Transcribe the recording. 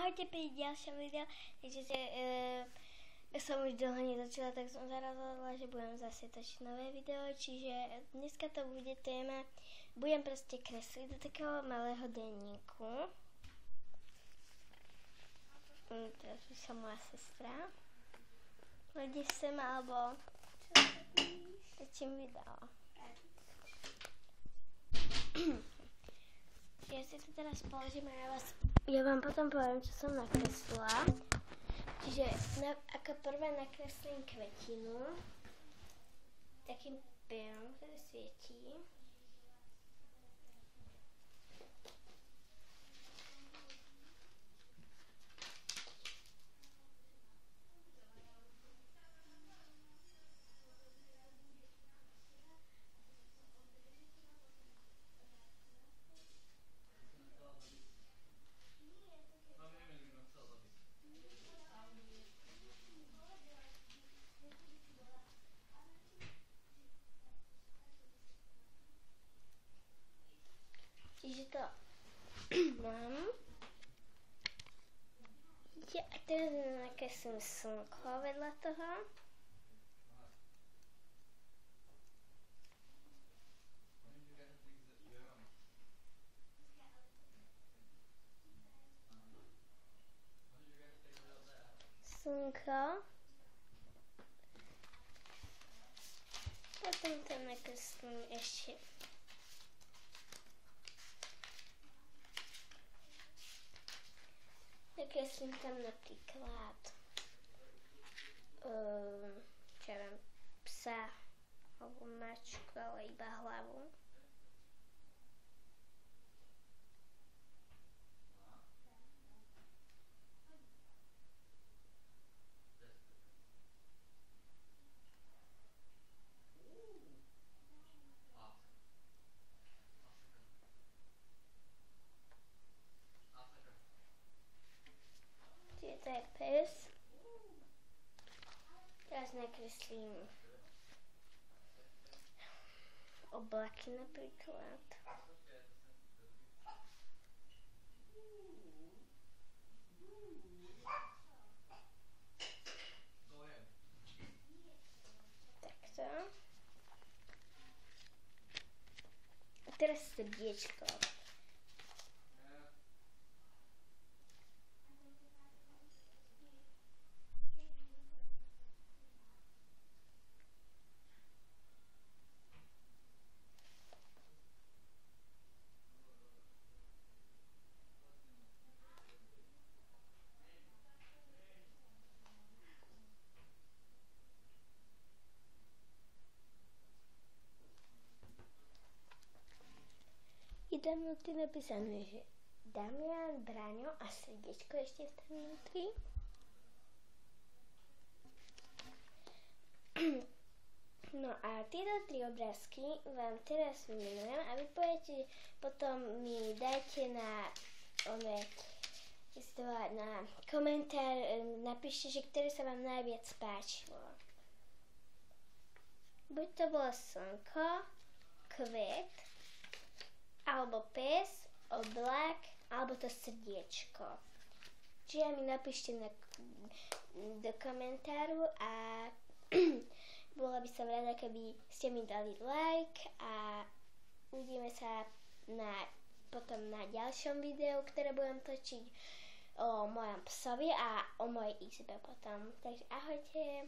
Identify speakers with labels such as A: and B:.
A: Ahojte pri ďalšom videu, takže som už dlho nezačala, tak som sa rozhodla, že budem zase točiť nové video, čiže dneska to bude téma, budem proste kresliť do takého malého denníku. Teraz by som moja sestra. Hodí sem, alebo točím video. Ja si to teraz položím a ja vám potom poviem, čo som nakreslila. Čiže ako prvé nakreslím kvetinu takým perom, ktorý svietí. Čiže to mám. A teraz nakreslím slnko vedľa toho. Slnko. Potom tam nakreslím ešte nakreslím tam napríklad čo ja viem, psa alebo mačku, ale iba hlavu. To je pes. Teraz nakreslím oblaky napríklad. Takto. A teraz srdiečko. Je tam vnútri napísané, že Damian, Braňo a srdiečko ešte v tam vnútri. No a tieto 3 obrázky vám teraz vymenujem a vy poviete, potom mi dajte na komentár, napíšte, že ktoré sa vám najviac páčilo. Buď to bolo slnko, kvet, alebo pes, oblak, alebo to srdiečko. Čiže mi napíšte do komentáru a bola by som rada, keby ste mi dali like a uvidíme sa potom na ďalšom videu, ktoré budem točiť o mojom psovi a o mojej izbe potom. Takže ahojte.